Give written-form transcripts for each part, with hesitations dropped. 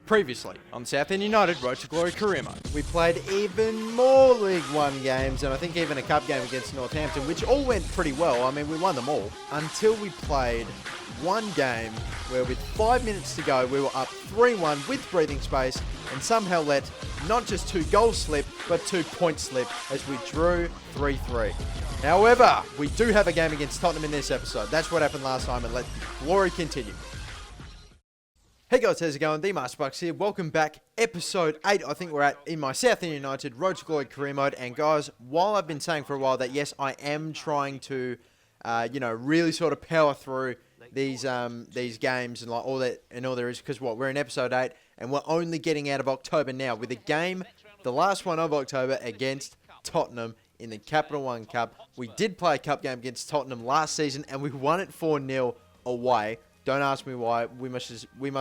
Previously on Southend United Road to Glory career mode. We played even more League One games, and I think even a cup game against Northampton, which all went pretty well. I mean, we won them all, until we played one game where with 5 minutes to go, we were up 3-1 with breathing space, and somehow let not just 2 goals slip, but 2 points slip as we drew 3-3. However, we do have a game against Tottenham in this episode. That's what happened last time, and let glory continue. Hey guys, how's it going? The Master Bucks here. Welcome back. Episode 8, I think we're at, in my Southend United Road to Glory career mode. And guys, while I've been saying for a while that yes, I am trying to, really sort of power through these games and like all that and all there is, because we're in episode 8 and we're only getting out of October now with a game, the last one of October against Tottenham in the Capital One Cup. We did play a cup game against Tottenham last season and we won it 4-0 away. Don't ask me why. We must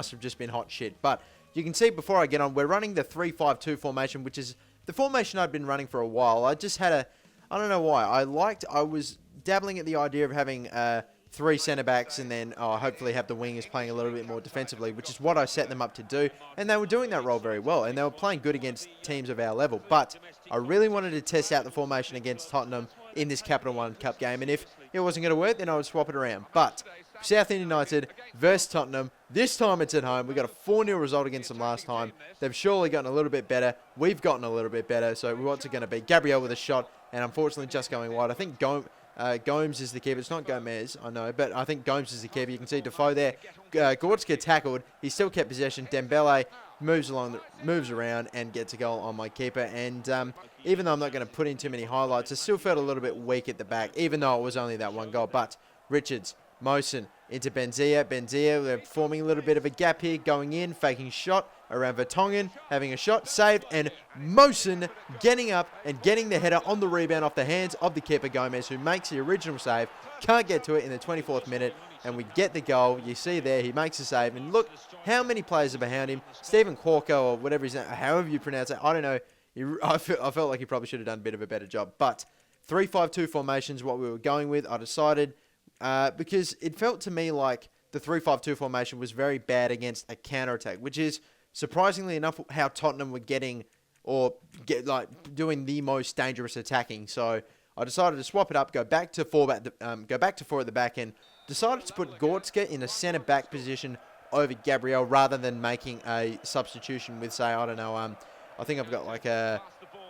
have just been hot shit. But you can see before I get on, we're running the 3-5-2 formation, which is the formation I've been running for a while. I just had I don't know why. I was dabbling at the idea of having 3 centre-backs and then hopefully have the wingers playing a little bit more defensively, which is what I set them up to do. And they were doing that role very well. And they were playing good against teams of our level. But I really wanted to test out the formation against Tottenham in this Capital One Cup game. And if it wasn't going to work, then I would swap it around. But Southend United versus Tottenham. This time it's at home. We got a 4-0 result against them last time. They've surely gotten a little bit better. We've gotten a little bit better. So what's it going to be? Gabriel with a shot, and unfortunately just going wide. I think Gomes is the keeper. It's not Gomez, I know, but I think Gomes is the keeper. You can see Defoe there. Gortzka tackled. He still kept possession. Dembele moves around and gets a goal on my keeper. And even though I'm not going to put in too many highlights, I still felt a little bit weak at the back, even though it was only that one goal. But Richards, Mosen into Benzia. They're forming a little bit of a gap here, going in, faking shot around Vertonghen, having a shot, saved, and Mosen getting up and getting the header on the rebound off the hands of the keeper Gomez, who makes the original save, can't get to it in the 24th minute, and we get the goal. You see there, he makes a save, and look how many players are behind him. Stephen Corco, or whatever his name, however you pronounce it, I don't know. I felt like he probably should have done a bit of a better job, but 3-5-2 formations, what we were going with. I decided because it felt to me like the 3-5-2 formation was very bad against a counter-attack, which is surprisingly enough how Tottenham were doing the most dangerous attacking. So I decided to swap it up, go back to 4 at the back end, decided to put Gortzka in a centre-back position over Gabriel rather than making a substitution with, say, I don't know, I think I've got like I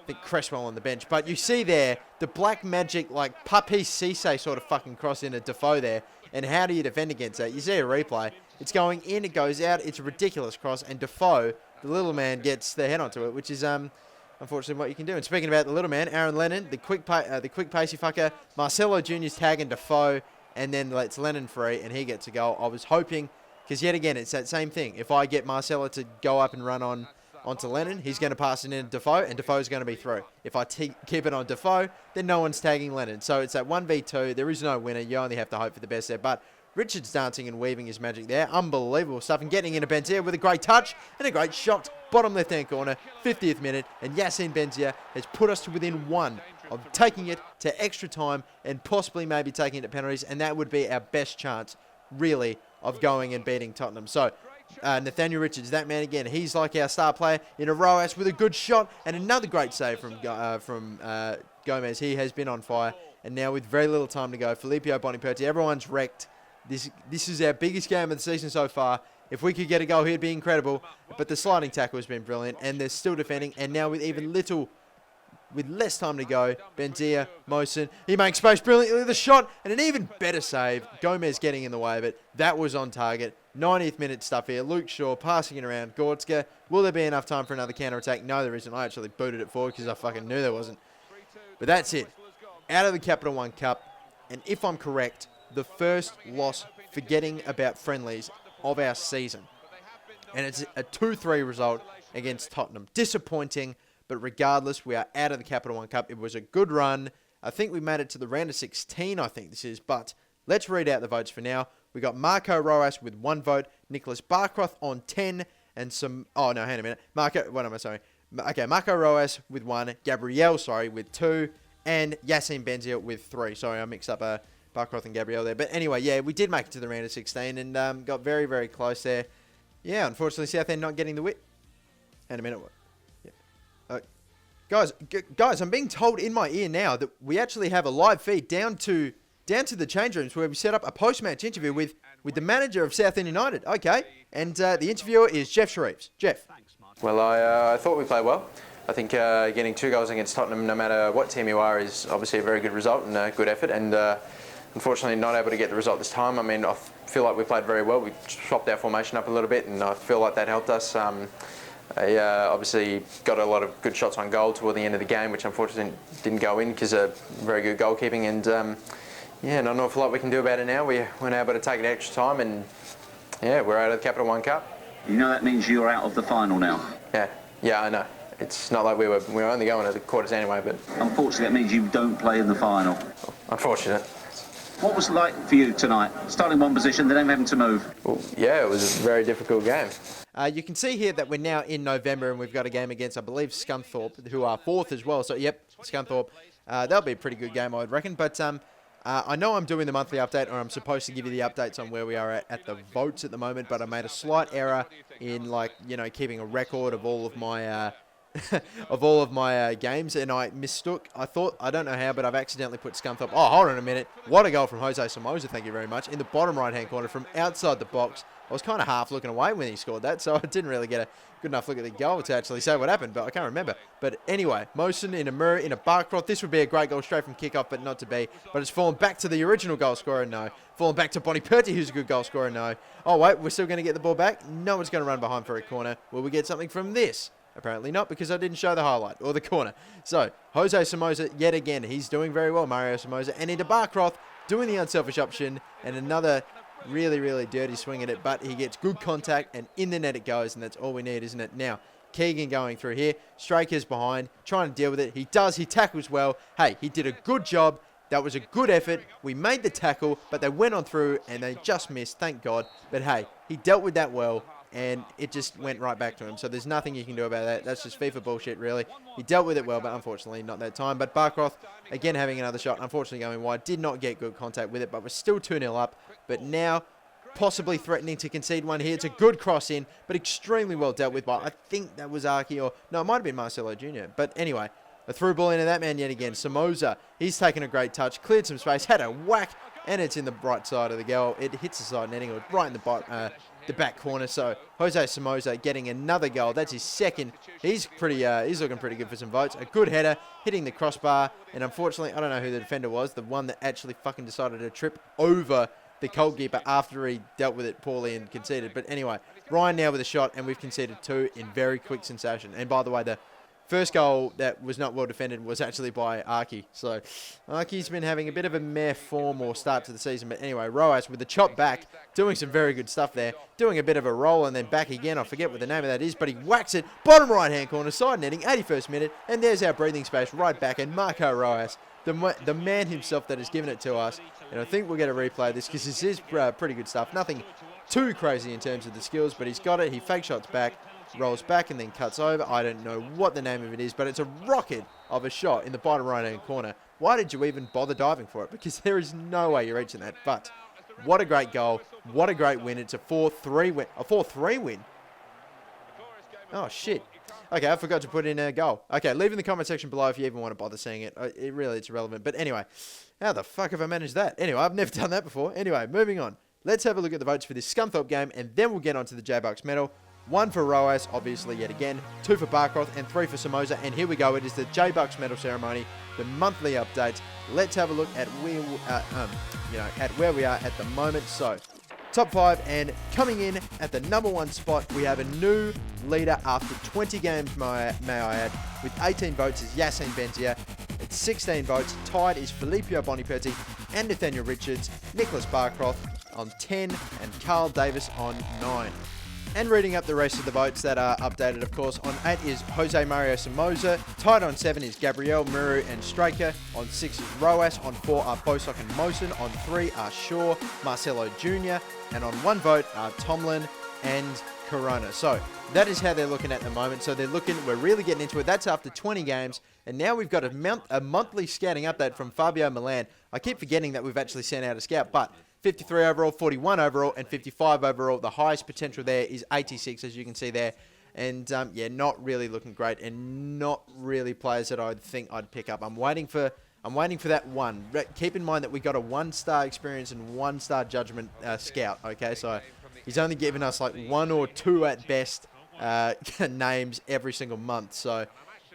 think Cresswell on the bench. But you see there, the black magic, like Papi Cisse sort of fucking cross into Defoe there. And how do you defend against that? You see a replay. It's going in, it goes out. It's a ridiculous cross. And Defoe, the little man, gets the head onto it, which is unfortunately what you can do. And speaking about the little man, Aaron Lennon, the quick pacey fucker, Marcelo Jr.'s tagging Defoe and then lets Lennon free and he gets a goal. I was hoping, because yet again, it's that same thing. If I get Marcelo to go up and run onto Lennon, he's going to pass it into Defoe, and Defoe's going to be through. If I keep it on Defoe, then no one's tagging Lennon. So it's that 1v2. There is no winner. You only have to hope for the best there. But Richards dancing and weaving his magic there. Unbelievable stuff. And getting into Benzia with a great touch and a great shot. Bottom left-hand corner, 50th minute. And Yassine Benzia has put us to within 1 of taking it to extra time and possibly maybe taking it to penalties. And that would be our best chance, really, of going and beating Tottenham. So Nathaniel Richards, that man again, he's like our star player in a Roas with a good shot and another great save from Gomez. He has been on fire, and now with very little time to go, Filippo Boniperti, everyone's wrecked. This is our biggest game of the season so far. If we could get a goal here, it'd be incredible, but the sliding tackle has been brilliant, and they're still defending, and now with less time to go, Benzia, Mosen, he makes space brilliantly with a shot, and an even better save. Gomez getting in the way of it. That was on target. 90th minute stuff here. Luke Shaw passing it around. Gortzka. Will there be enough time for another counter-attack? No, there isn't. I actually booted it forward because I fucking knew there wasn't. But that's it. Out of the Capital One Cup. And if I'm correct, the first loss, forgetting about friendlies, of our season. And it's a 2-3 result against Tottenham. Disappointing, but regardless, we are out of the Capital One Cup. It was a good run. I think we made it to the round of 16, I think this is. But let's read out the votes for now. We got Marco Roas with 1 vote, Nicholas Barcroft on 10, and some... Oh, no, hang on a minute. Marco Roas with 1, Gabriel, with 2, and Yassine Benzia with 3. Sorry, I mixed up Barcroft and Gabriel there. But anyway, yeah, we did make it to the round of 16 and got very, very close there. Yeah, unfortunately, Southend not getting the win. And a minute. Yeah. Guys, I'm being told in my ear now that we actually have a live feed down to the change rooms where we set up a post-match interview with the manager of Southend United. Okay, and the interviewer is Jeff Shreves. Jeff. Well, I thought we played well. I think getting 2 goals against Tottenham, no matter what team you are, is obviously a very good result and a good effort. And unfortunately, not able to get the result this time. I mean, I feel like we played very well. We swapped our formation up a little bit, and I feel like that helped us. I obviously got a lot of good shots on goal toward the end of the game, which unfortunately didn't go in because of very good goalkeeping. And yeah, not an awful lot we can do about it now. We weren't able to take it extra time, and yeah, we're out of the Capital One Cup. You know that means you're out of the final now. Yeah, I know. It's not like we were only going to the quarters anyway, but unfortunately that means you don't play in the final. Unfortunate. What was it like for you tonight? Starting one position, then having to move. Well, yeah, it was a very difficult game. You can see here that we're now in November and we've got a game against, I believe, Scunthorpe, who are 4th as well. So, yep, Scunthorpe. That'll be a pretty good game, I would reckon. But I know I'm doing the monthly update, or I'm supposed to give you the updates on where we are at the votes at the moment, but I made a slight error in, keeping a record of all of my games, and I mistook. I don't know how, but I've accidentally put Scunthorpe. Oh, hold on a minute. What a goal from Jose Somoza, thank you very much. In the bottom right-hand corner from outside the box. I was kind of half looking away when he scored that, so I didn't really get a good enough look at the goal to actually say what happened, but I can't remember. But anyway, Mosen in a Murray, in a Barcroft. This would be a great goal straight from kickoff, but not to be. But it's fallen back to the original goal scorer, no. Fallen back to Bonnie Purty, who's a good goal scorer, no. Oh, wait, we're still going to get the ball back? No one's going to run behind for a corner. Will we get something from this? Apparently not, because I didn't show the highlight or the corner. So, Jose Somoza, yet again, he's doing very well, Mario Somoza. And into Barcroft, doing the unselfish option, and another really, really dirty swing at it, but he gets good contact, and in the net it goes, and that's all we need, isn't it? Now, Keegan going through here. Straker's behind, trying to deal with it. He does. He tackles well. Hey, he did a good job. That was a good effort. We made the tackle, but they went on through, and they just missed, thank God. But hey, he dealt with that well, and it just went right back to him. So there's nothing you can do about that. That's just FIFA bullshit, really. He dealt with it well, but unfortunately not that time. But Barcroft, again, having another shot, unfortunately going wide. Did not get good contact with it, but we're still 2-0 up. But now, possibly threatening to concede one here. It's a good cross in, but extremely well dealt with by, I think that was Arki, or no, it might have been Marcelo Jr. But anyway, a through ball into that man yet again. Somoza, he's taken a great touch, cleared some space, had a whack, and it's in the right side of the goal. It hits the side netting, or right in the back corner. So Jose Somoza getting another goal. That's his second. He's he's looking pretty good for some votes. A good header, hitting the crossbar, and unfortunately, I don't know who the defender was, the one that actually fucking decided to trip over the goalkeeper after he dealt with it poorly and conceded. But anyway, Ryan now with a shot, and we've conceded 2 in very quick succession. And by the way, the first goal that was not well defended was actually by Arki. So Arki's been having a bit of a meh form or start to the season. But anyway, Roas with the chop back, doing some very good stuff there. Doing a bit of a roll and then back again. I forget what the name of that is, but he whacks it. Bottom right-hand corner, side netting, 81st minute. And there's our breathing space right back. And Marco Roas, the man himself that has given it to us. And I think we'll get a replay of this because this is pretty good stuff. Nothing too crazy in terms of the skills, but he's got it. He fake shots back, rolls back and then cuts over. I don't know what the name of it is, but it's a rocket of a shot in the bottom right-hand corner. Why did you even bother diving for it? Because there is no way you're reaching that. But what a great goal. What a great win. It's a 4-3 win. A 4-3 win. Oh, shit. Okay, I forgot to put in a goal. Okay, leave in the comment section below if you even want to bother seeing it. It's irrelevant. But anyway, how the fuck have I managed that? Anyway, I've never done that before. Anyway, moving on. Let's have a look at the votes for this Scunthorpe game, and then we'll get on to the J-Bucks medal. 1 for Roas, obviously, yet again. 2 for Barcroft, and 3 for Somoza. And here we go. It is the J-Bucks medal ceremony, the monthly updates. Let's have a look at where we are at the moment. So, top 5, and coming in at the number 1 spot, we have a new leader after 20 games, may I add, with 18 votes is Yassine Benzia. At 16 votes, tied is Filippo Boniperti and Nathaniel Richards, Nicholas Barcroft on 10, and Carl Davis on 9. And reading up the rest of the votes that are updated, of course, on 8 is Jose Mario Somoza. Tied on 7 is Gabriel, Muru, and Straker. On 6 is Roas. On 4 are Bosak and Mosen. On 3 are Shaw, Marcelo Jr. And on 1 vote are Tomlin and Corona. So that is how they're looking at the moment. So we're really getting into it. That's after 20 games. And now we've got a monthly scouting update from Fabio Milan. I keep forgetting that we've actually sent out a scout, but 53 overall, 41 overall, and 55 overall. The highest potential there is 86, as you can see there. And, yeah, not really looking great and not really players that I think I'd pick up. I'm waiting for that one. Keep in mind that we got a 1-star experience and 1-star judgment scout, okay? So he's only given us like 1 or 2 at best names every single month. So,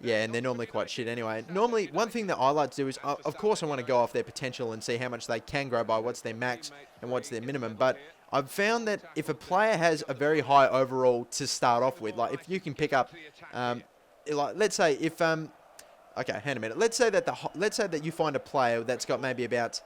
yeah, and they're normally quite shit anyway. Normally, one thing that I like to do is, of course, I want to go off their potential and see how much they can grow by, what's their max and what's their minimum. But I've found that if a player has a very high overall to start off with, like if you can pick up, like let's say if okay, hang a minute. Let's say that you find a player that's got maybe about,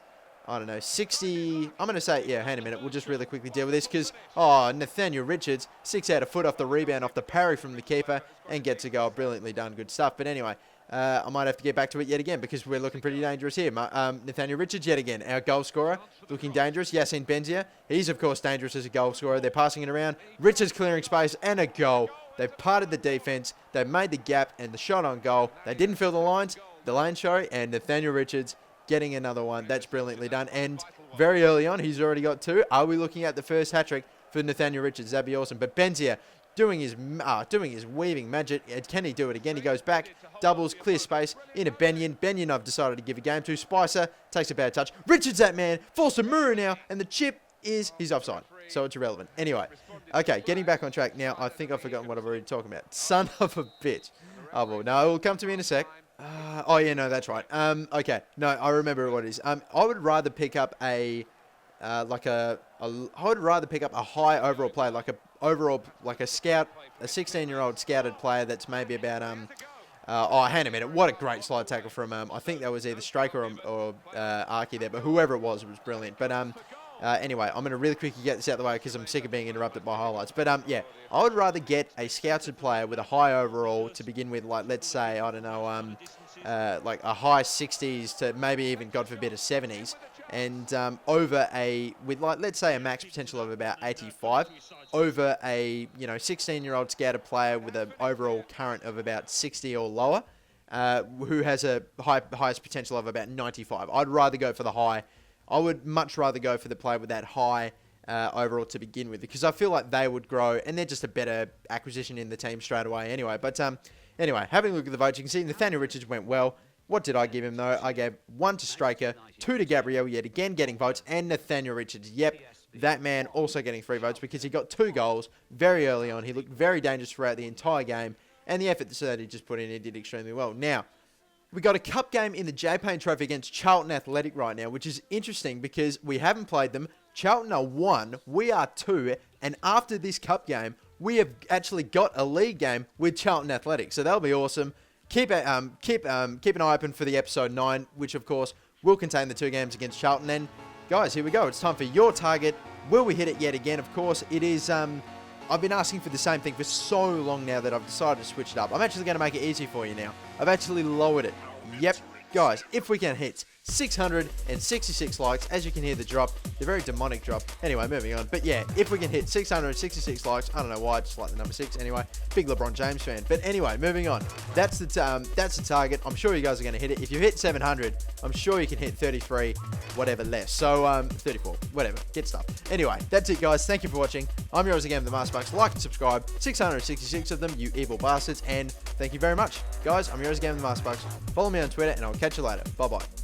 I don't know, 60. I'm going to say, yeah, hang a minute. We'll just really quickly deal with this because, Nathaniel Richards, 6 out of foot off the rebound, off the parry from the keeper, and gets a goal. Brilliantly done. Good stuff. But anyway, I might have to get back to it yet again because we're looking pretty dangerous here. Nathaniel Richards, yet again, our goal scorer, looking dangerous. Yassine Benzia, he's, of course, dangerous as a goal scorer. They're passing it around. Richards clearing space and a goal. They've parted the defense. They've made the gap and the shot on goal. They didn't fill the lane, sorry, and Nathaniel Richards getting another one. That's brilliantly done. And very early on, he's already got 2. Are we looking at the first hat-trick for Nathaniel Richards? That'd be awesome. But Benzia doing his weaving magic. Can he do it again? He goes back, doubles, clear space into Benyon. Benyon I've decided to give a game to. Spicer takes a bad touch. Richards that man. Falls to Muru now. And the chip he's offside. So it's irrelevant. Anyway, okay, getting back on track. Now, I think I've forgotten what I've already talking about. Son of a bitch. Oh, well, no, it will come to me in a sec. Oh, yeah, no, that's right. Okay, no, I remember what it is. I would rather pick up I would rather pick up a high overall player, like a scout, a 16-year-old scouted player that's maybe about, hang a minute, what a great slide tackle from, I think that was either Straker or Archie there, but whoever it was brilliant. But, anyway, I'm going to really quickly get this out of the way because I'm sick of being interrupted by highlights. But, yeah, I would rather get a scouted player with a high overall to begin with, like, let's say, I don't know, like a high 60s to maybe even, God forbid, a 70s. And over with, like, let's say a max potential of about 85, over a, 16-year-old scouted player with an overall current of about 60 or lower, who has a highest potential of about 95. I'd rather go for the high. I would much rather go for the player with that high overall to begin with because I feel like they would grow and they're just a better acquisition in the team straight away anyway. But anyway, having a look at the votes, you can see Nathaniel Richards went well. What did I give him though? I gave 1 to Straker, 2 to Gabriel, yet again getting votes, and Nathaniel Richards. Yep, that man also getting 3 votes because he got 2 goals very early on. He looked very dangerous throughout the entire game, and the effort that he just put in, he did extremely well. Now, we got a cup game in the J-Payne Trophy against Charlton Athletic right now, which is interesting because we haven't played them. Charlton are 1, we are 2, and after this cup game, we have actually got a league game with Charlton Athletic, so that'll be awesome. Keep an eye open for the episode 9, which of course will contain the 2 games against Charlton. And guys, here we go. It's time for your target. Will we hit it yet again? Of course, it is. I've been asking for the same thing for so long now that I've decided to switch it up. I'm actually going to make it easy for you now. I've actually lowered it. Yep, guys, if we can hit 666 likes, as you can hear the drop, the very demonic drop. Anyway, moving on. But yeah, if we can hit 666 likes, I don't know why, I just like the number 6 anyway. Big LeBron James fan. But anyway, moving on. That's the target. I'm sure you guys are going to hit it. If you hit 700, I'm sure you can hit 33, whatever less. So 34, whatever. Get stuff. Anyway, that's it, guys. Thank you for watching. I'm yours again, the Masterbucks. Like and subscribe. 666 of them, you evil bastards. And thank you very much. Guys, I'm yours again, the Masterbucks. Follow me on Twitter, and I'll catch you later. Bye-bye.